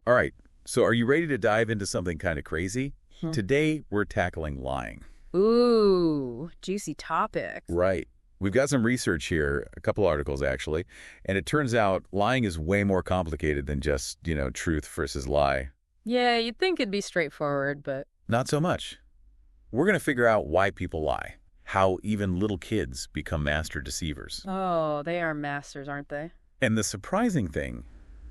All right, so are you ready to dive into something kind of crazy? Hmm. Today, we're tackling lying. Ooh, juicy topics. Right. We've got some research here, a couple articles actually, and it turns out lying is way more complicated than just, truth versus lie. Yeah, you'd think it'd be straightforward, but Not so much. We're going to figure out why people lie, how even little kids become master deceivers. oh, they are masters, aren't they? And the surprising thing,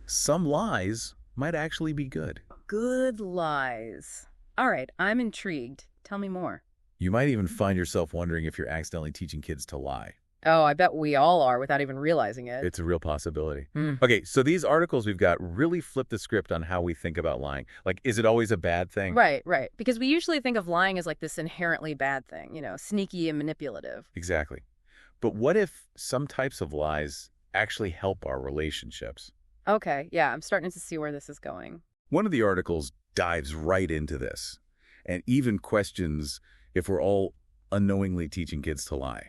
some lies might actually be good. Good lies. All right, I'm intrigued. Tell me more. You might even find yourself wondering if you're accidentally teaching kids to lie. Oh, I bet we all are without even realizing it. It's a real possibility. Hmm. Okay, so these articles we've got really flip the script on how we think about lying. Like, is it always a bad thing? Right, right. Because we usually think of lying as like this inherently bad thing, sneaky and manipulative. Exactly. But what if some types of lies actually help our relationships? Okay, yeah, I'm starting to see where this is going. One of the articles dives right into this and even questions if we're all unknowingly teaching kids to lie.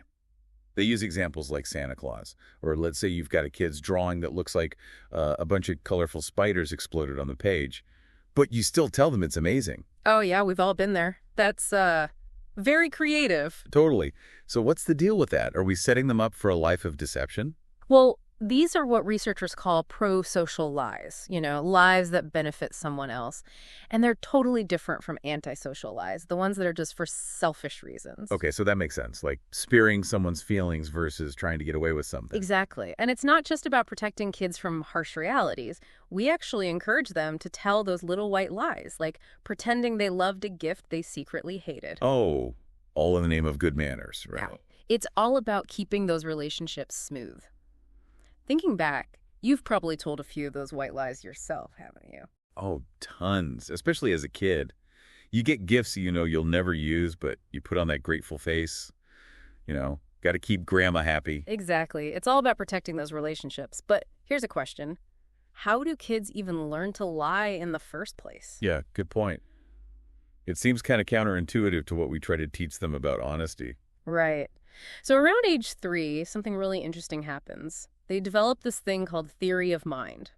They use examples like Santa Claus, or let's say you've got a kid's drawing that looks like a bunch of colorful spiders exploded on the page, but you still tell them it's amazing. Oh, yeah, we've all been there. That's, very creative. Totally. So what's the deal with that? Are we setting them up for a life of deception? Well, these are what researchers call pro-social lies, lies that benefit someone else. And they're totally different from antisocial lies, the ones that are just for selfish reasons. Okay, so that makes sense, like sparing someone's feelings versus trying to get away with something. Exactly. And it's not just about protecting kids from harsh realities. We actually encourage them to tell those little white lies, like pretending they loved a gift they secretly hated. Oh, all in the name of good manners, right? Yeah. It's all about keeping those relationships smooth. Thinking back, you've probably told a few of those white lies yourself, haven't you? Oh, tons, especially as a kid. You get gifts you'll never use, but you put on that grateful face. Got to keep grandma happy. Exactly. It's all about protecting those relationships. But here's a question. How do kids even learn to lie in the first place? Yeah, good point. It seems kind of counterintuitive to what we try to teach them about honesty. Right. So around age 3, something really interesting happens. They develop this thing called theory of mind.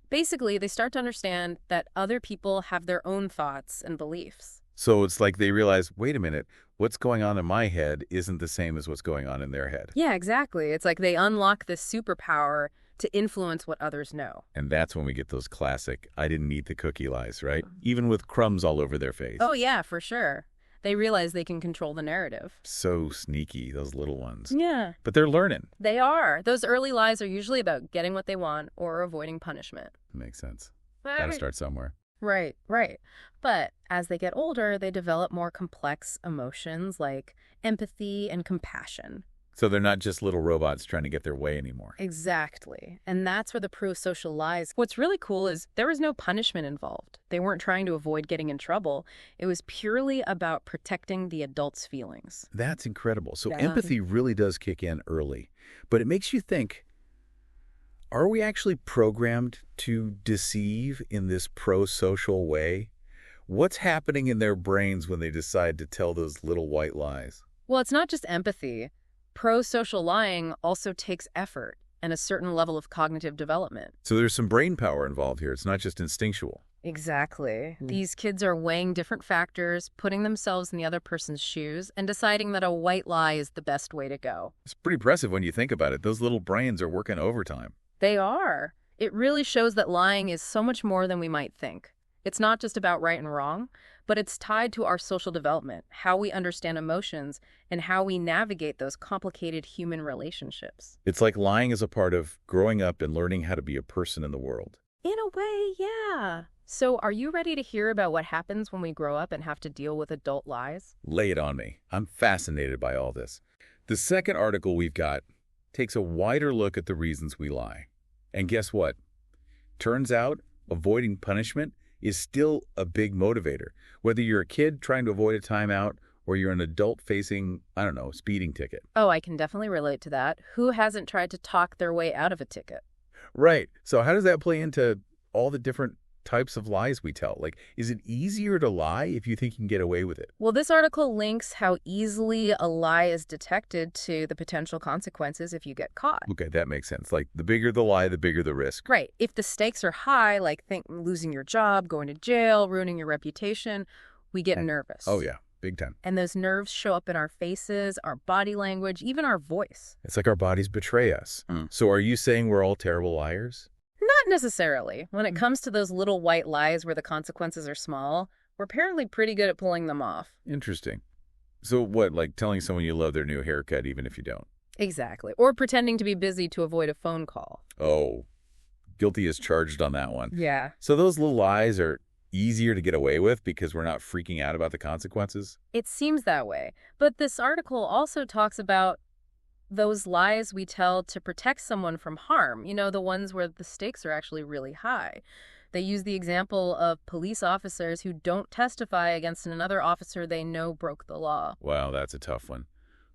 Basically, they start to understand that other people have their own thoughts and beliefs. So it's like they realize, wait a minute, what's going on in my head isn't the same as what's going on in their head. Yeah, exactly. It's like they unlock this superpower to influence what others know. And that's when we get those classic, I didn't eat the cookie lies, right? Even with crumbs all over their face. Oh, yeah, for sure. They realize they can control the narrative. So sneaky, those little ones. Yeah. But they're learning. They are. Those early lies are usually about getting what they want or avoiding punishment. Makes sense. Gotta start somewhere. Right, right. But as they get older, they develop more complex emotions like empathy and compassion. So they're not just little robots trying to get their way anymore. Exactly. And that's where the pro-social lies. What's really cool is there was no punishment involved. They weren't trying to avoid getting in trouble. It was purely about protecting the adult's feelings. That's incredible. So Yeah. empathy really does kick in early. But it makes you think, are we actually programmed to deceive in this pro-social way? What's happening in their brains when they decide to tell those little white lies? Well, it's not just empathy. Pro-social lying also takes effort and a certain level of cognitive development. So there's some brain power involved here. It's not just instinctual. Exactly. These kids are weighing different factors, putting themselves in the other person's shoes, and deciding that a white lie is the best way to go. It's pretty impressive when you think about it. Those little brains are working overtime. They are. It really shows that lying is so much more than we might think. It's not just about right and wrong, but it's tied to our social development, how we understand emotions, and how we navigate those complicated human relationships. It's like lying is a part of growing up and learning how to be a person in the world. In a way, yeah. So are you ready to hear about what happens when we grow up and have to deal with adult lies? Lay it on me. I'm fascinated by all this. The second article we've got takes a wider look at the reasons we lie. And guess what? Turns out avoiding punishment is still a big motivator. Whether you're a kid trying to avoid a timeout or you're an adult facing, speeding ticket. Oh, I can definitely relate to that. Who hasn't tried to talk their way out of a ticket? Right. So how does that play into all the different types of lies we tell. Like, is it easier to lie if you think you can get away with it? Well, this article links how easily a lie is detected to the potential consequences if you get caught. Okay, that makes sense. Like, the bigger the lie, the bigger the risk. Right. If the stakes are high, like think losing your job, going to jail, ruining your reputation, we get nervous. Oh, yeah. Big time. And those nerves show up in our faces, our body language, even our voice. It's like our bodies betray us. So are you saying we're all terrible liars? Not necessarily. When it comes to those little white lies where the consequences are small, we're apparently pretty good at pulling them off. Interesting. So what, like telling someone you love their new haircut even if you don't? Exactly. Or pretending to be busy to avoid a phone call. Oh, guilty as charged on that one. Yeah. So those little lies are easier to get away with because we're not freaking out about the consequences? It seems that way. But this article also talks about those lies we tell to protect someone from harm, the ones where the stakes are actually really high. They use the example of police officers who don't testify against another officer they know broke the law. Wow, that's a tough one.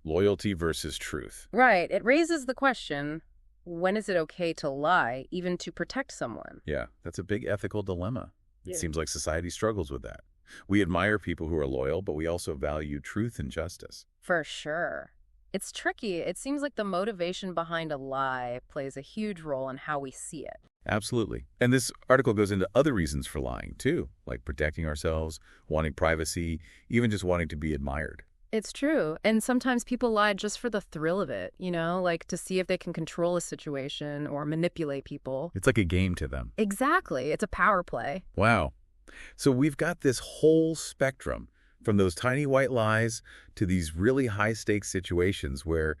Loyalty versus truth. Right. It raises the question, when is it okay to lie, even to protect someone? Yeah, that's a big ethical dilemma. It Yeah. seems like society struggles with that. We admire people who are loyal, but we also value truth and justice. For sure. It's tricky. It seems like the motivation behind a lie plays a huge role in how we see it. Absolutely. And this article goes into other reasons for lying, too, like protecting ourselves, wanting privacy, even just wanting to be admired. It's true. And sometimes people lie just for the thrill of it, like to see if they can control a situation or manipulate people. It's like a game to them. Exactly. It's a power play. Wow. So we've got this whole spectrum from those tiny white lies to these really high-stakes situations where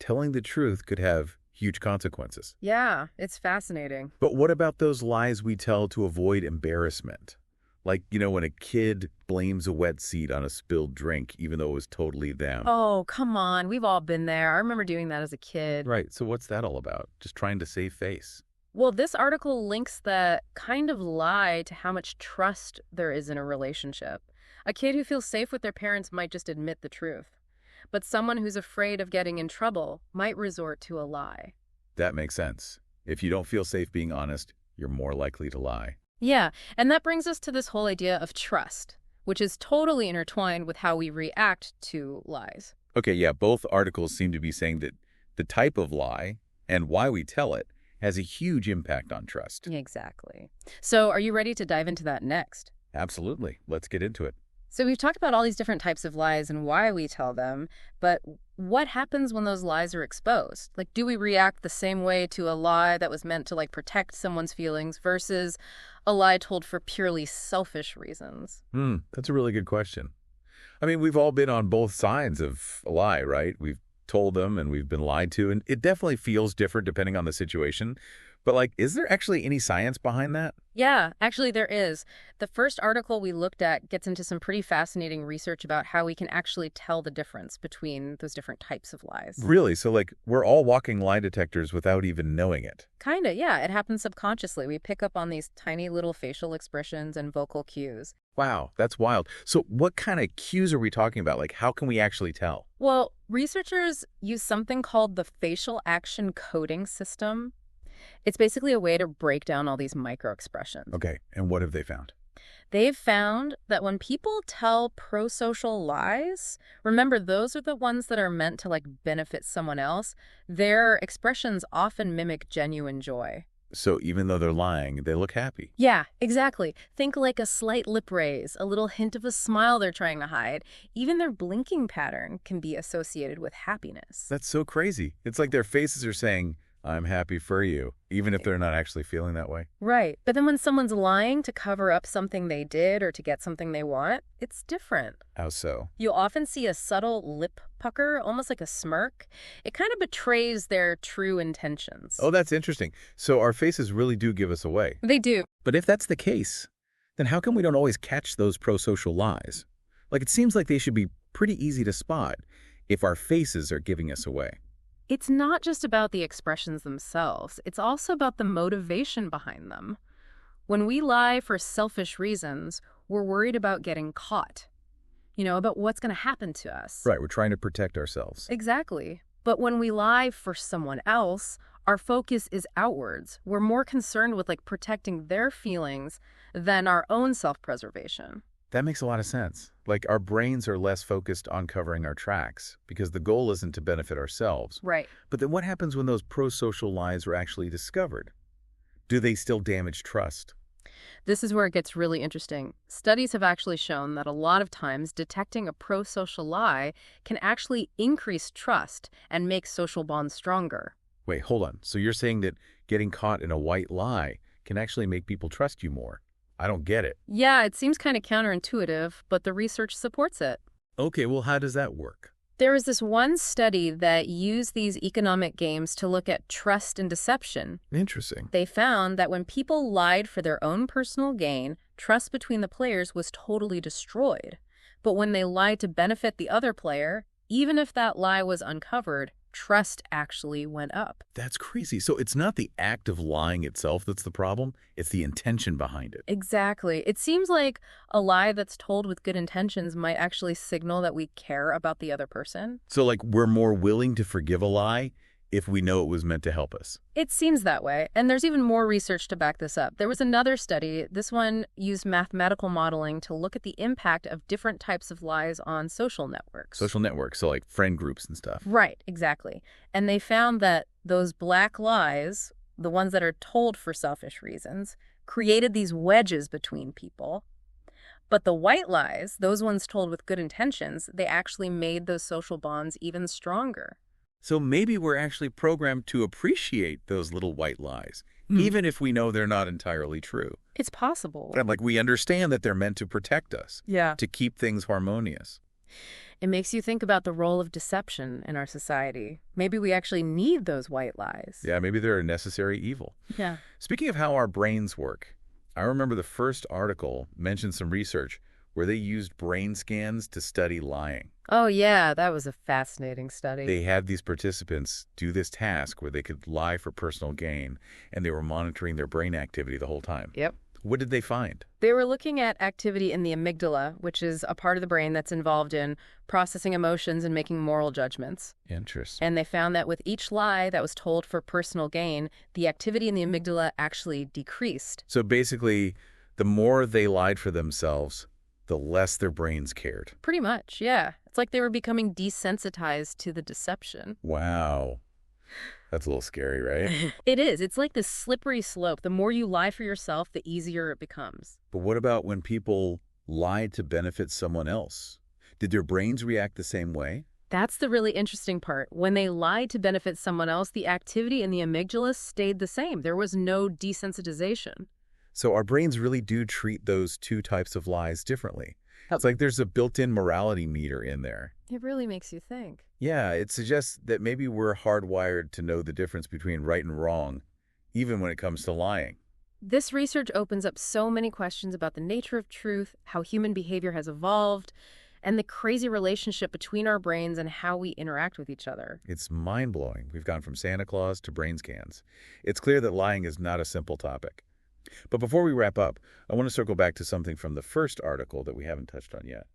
telling the truth could have huge consequences. Yeah, it's fascinating. But what about those lies we tell to avoid embarrassment? Like, when a kid blames a wet seat on a spilled drink, even though it was totally them. Oh, come on. We've all been there. I remember doing that as a kid. Right. So what's that all about? Just trying to save face. Well, this article links that kind of lie to how much trust there is in a relationship. A kid who feels safe with their parents might just admit the truth. But someone who's afraid of getting in trouble might resort to a lie. That makes sense. If you don't feel safe being honest, you're more likely to lie. Yeah, and that brings us to this whole idea of trust, which is totally intertwined with how we react to lies. Okay, yeah, both articles seem to be saying that the type of lie and why we tell it has a huge impact on trust. Exactly. So are you ready to dive into that next? Absolutely. Let's get into it. So we've talked about all these different types of lies and why we tell them, but what happens when those lies are exposed? Like, do we react the same way to a lie that was meant to, protect someone's feelings versus a lie told for purely selfish reasons? That's a really good question. I mean, we've all been on both sides of a lie, right? We've told them and we've been lied to, and it definitely feels different depending on the situation. But, is there actually any science behind that? Yeah, actually there is. The first article we looked at gets into some pretty fascinating research about how we can actually tell the difference between those different types of lies. Really? So, we're all walking lie detectors without even knowing it? Kinda, yeah. It happens subconsciously. We pick up on these tiny little facial expressions and vocal cues. Wow, that's wild. So what kind of cues are we talking about? How can we actually tell? Well, researchers use something called the facial action coding system. It's basically a way to break down all these micro-expressions. Okay, and what have they found? They've found that when people tell pro-social lies, remember those are the ones that are meant to benefit someone else, their expressions often mimic genuine joy. So even though they're lying, they look happy. Yeah, exactly. Think like a slight lip raise, a little hint of a smile they're trying to hide. Even their blinking pattern can be associated with happiness. That's so crazy. It's like their faces are saying, I'm happy for you, even if they're not actually feeling that way. Right. But then when someone's lying to cover up something they did or to get something they want, it's different. How so? You'll often see a subtle lip pucker, almost like a smirk. It kind of betrays their true intentions. Oh, that's interesting. So our faces really do give us away. They do. But if that's the case, then how come we don't always catch those pro-social lies? It seems like they should be pretty easy to spot if our faces are giving us away. It's not just about the expressions themselves. It's also about the motivation behind them. When we lie for selfish reasons, we're worried about getting caught. About what's going to happen to us. Right, we're trying to protect ourselves. Exactly. But when we lie for someone else, Our focus is outwards. We're more concerned with like protecting their feelings than our own self-preservation. That makes a lot of sense. Like our brains are less focused on covering our tracks because the goal isn't to benefit ourselves. Right. But then what happens when those pro-social lies are actually discovered? Do they still damage trust? This is where it gets really interesting. Studies have actually shown that a lot of times detecting a pro-social lie can actually increase trust and make social bonds stronger. Wait, hold on. So you're saying that getting caught in a white lie can actually make people trust you more? I don't get it. Yeah, it seems kind of counterintuitive, but the research supports it. Okay, well, how does that work? There was this one study that used these economic games to look at trust and deception. Interesting. They found that when people lied for their own personal gain, trust between the players was totally destroyed. But when they lied to benefit the other player, even if that lie was uncovered, trust actually went up. That's crazy. So it's not the act of lying itself that's the problem, it's the intention behind it. Exactly. It seems like a lie that's told with good intentions might actually signal that we care about the other person. So like we're more willing to forgive a lie if we know it was meant to help us. It seems that way, and there's even more research to back this up. There was another study. This one used mathematical modeling to look at the impact of different types of lies on social networks. Social networks, so like friend groups and stuff. Right, exactly. And they found that those black lies, the ones that are told for selfish reasons, created these wedges between people. But the white lies, those ones told with good intentions, they actually made those social bonds even stronger. So maybe we're actually programmed to appreciate those little white lies, even if we know they're not entirely true. It's possible. And like we understand that they're meant to protect us, Yeah. to keep things harmonious. It makes you think about the role of deception in our society. Maybe we actually need those white lies. Yeah, maybe they're a necessary evil. Yeah. Speaking of how our brains work, I remember the first article mentioned some research where they used brain scans to study lying. Oh, yeah, that was a fascinating study. They had these participants do this task where they could lie for personal gain, and they were monitoring their brain activity the whole time. Yep. What did they find? They were looking at activity in the amygdala, which is a part of the brain that's involved in processing emotions and making moral judgments. Interesting. And they found that with each lie that was told for personal gain, the activity in the amygdala actually decreased. So basically, the more they lied for themselves, the less their brains cared. Pretty much, yeah. It's like they were becoming desensitized to the deception. Wow. That's a little scary, right? It is. It's like this slippery slope. The more you lie for yourself, the easier it becomes. But what about when people lied to benefit someone else? Did their brains react the same way? That's the really interesting part. When they lied to benefit someone else, the activity in the amygdala stayed the same. There was no desensitization. So our brains really do treat those two types of lies differently. It's like there's a built-in morality meter in there. It really makes you think. Yeah, it suggests that maybe we're hardwired to know the difference between right and wrong, even when it comes to lying. This research opens up so many questions about the nature of truth, how human behavior has evolved, and the crazy relationship between our brains and how we interact with each other. It's mind-blowing. We've gone from Santa Claus to brain scans. It's clear that lying is not a simple topic. But before we wrap up, I want to circle back to something from the first article that we haven't touched on yet.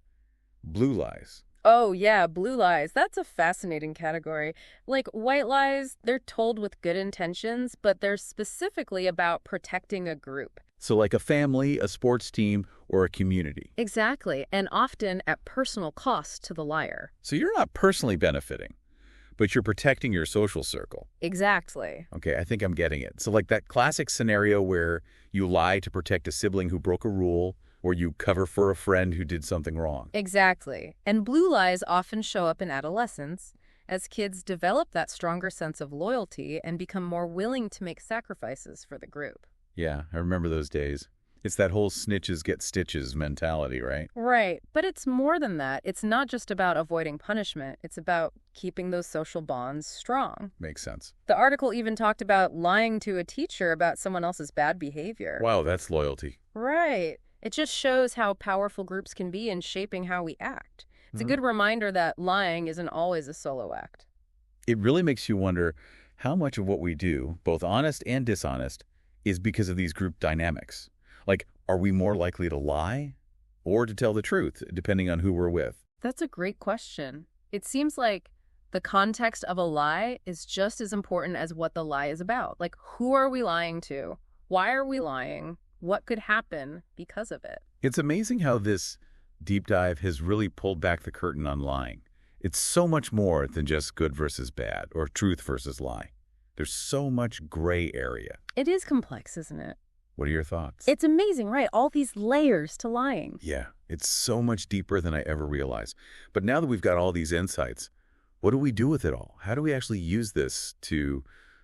Blue lies. Oh, yeah, blue lies. That's a fascinating category. Like white lies, they're told with good intentions, but they're specifically about protecting a group. So like a family, a sports team, or a community. Exactly, and often at personal cost to the liar. So you're not personally benefiting, but you're protecting your social circle. Exactly. Okay, I think I'm getting it. So like that classic scenario where you lie to protect a sibling who broke a rule, or you cover for a friend who did something wrong. Exactly. And blue lies often show up in adolescence as kids develop that stronger sense of loyalty and become more willing to make sacrifices for the group. Yeah, I remember those days. It's that whole snitches get stitches mentality, right? Right. But it's more than that. It's not just about avoiding punishment. It's about keeping those social bonds strong. Makes sense. The article even talked about lying to a teacher about someone else's bad behavior. Wow, that's loyalty. Right. It just shows how powerful groups can be in shaping how we act. It's a good reminder that lying isn't always a solo act. It really makes you wonder how much of what we do, both honest and dishonest, is because of these group dynamics. Like, are we more likely to lie or to tell the truth, depending on who we're with? That's a great question. It seems like the The context of a lie is just as important as what the lie is about. Like, who are we lying to? Why are we lying? What could happen because of it? It's amazing how this deep dive has really pulled back the curtain on lying. It's so much more than just good versus bad or truth versus lie. There's so much gray area. It is complex, isn't it? What are your thoughts? It's amazing, right? All these layers to lying. Yeah, it's so much deeper than I ever realized. But now that we've got all these insights, what do we do with it all? How do we actually use this to,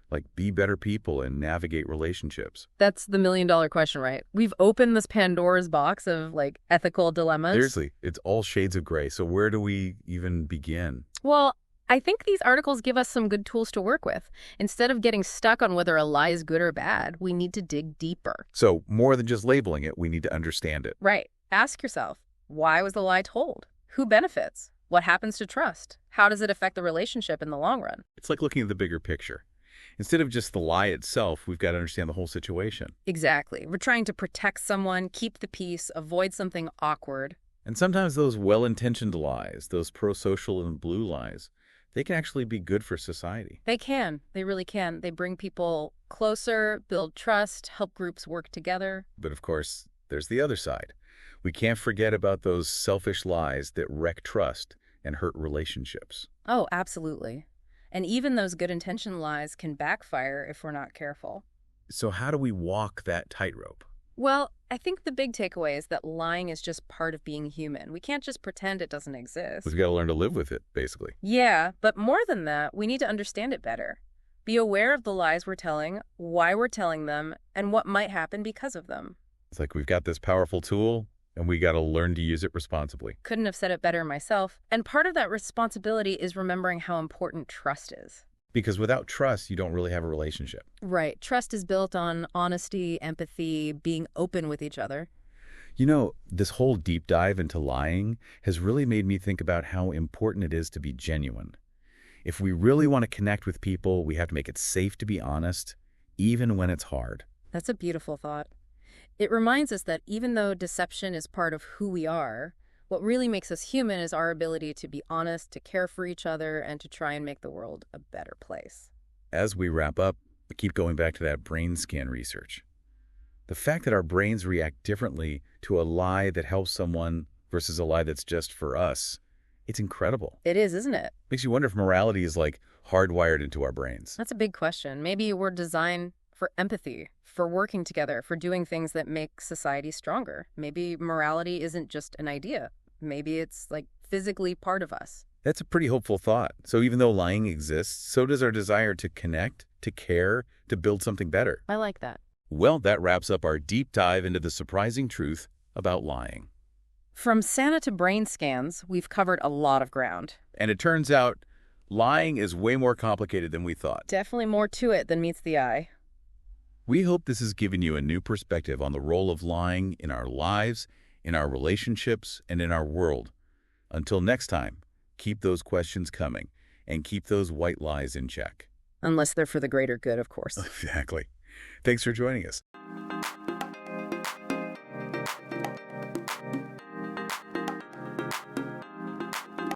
like, be better people and navigate relationships? That's the million-dollar question, right? We've opened this Pandora's box of, like, ethical dilemmas. Seriously, it's all shades of gray. So where do we even begin? Well, I think these articles give us some good tools to work with. Instead of getting stuck on whether a lie is good or bad, we need to dig deeper. So more than just labeling it, we need to understand it. Right. Ask yourself, why was the lie told? Who benefits? What happens to trust? How does it affect the relationship in the long run? It's like looking at the bigger picture. Instead of just the lie itself, we've got to understand the whole situation. Exactly. We're trying to protect someone, keep the peace, avoid something awkward. And sometimes those well-intentioned lies, those pro-social and blue lies, they can actually be good for society. They can. They really can. They bring people closer, build trust, help groups work together. But of course, there's the other side. We can't forget about those selfish lies that wreck trust and hurt relationships. Oh, absolutely. And even those good-intentioned lies can backfire if we're not careful. So how do we walk that tightrope? Well, I think the big takeaway is that lying is just part of being human. We can't just pretend it doesn't exist. We've got to learn to live with it, basically. Yeah, but more than that, we need to understand it better. Be aware of the lies we're telling, why we're telling them, and what might happen because of them. It's like we've got this powerful tool, and we got to learn to use it responsibly. Couldn't have said it better myself. And part of that responsibility is remembering how important trust is. Because without trust, you don't really have a relationship. Right. Trust is built on honesty, empathy, being open with each other. You know, this whole deep dive into lying has really made me think about how important it is to be genuine. If we really want to connect with people, we have to make it safe to be honest, even when it's hard. That's a beautiful thought. It reminds us that even though deception is part of who we are, what really makes us human is our ability to be honest, to care for each other, and to try and make the world a better place. As we wrap up, I keep going back to that brain scan research. The fact that our brains react differently to a lie that helps someone versus a lie that's just for us, it's incredible. It is, isn't it? Makes you wonder if morality is like hardwired into our brains. That's a big question. Maybe we're designed for empathy, for working together, for doing things that make society stronger. Maybe morality isn't just an idea. Maybe it's like physically part of us. That's a pretty hopeful thought. So even though lying exists, so does our desire to connect, to care, to build something better. I like that. Well, that wraps up our deep dive into the surprising truth about lying. From Santa to brain scans, we've covered a lot of ground. And it turns out lying is way more complicated than we thought. Definitely more to it than meets the eye. We hope this has given you a new perspective on the role of lying in our lives, in our relationships, and in our world. Until next time, keep those questions coming and keep those white lies in check. Unless they're for the greater good, of course. Exactly. Thanks for joining us.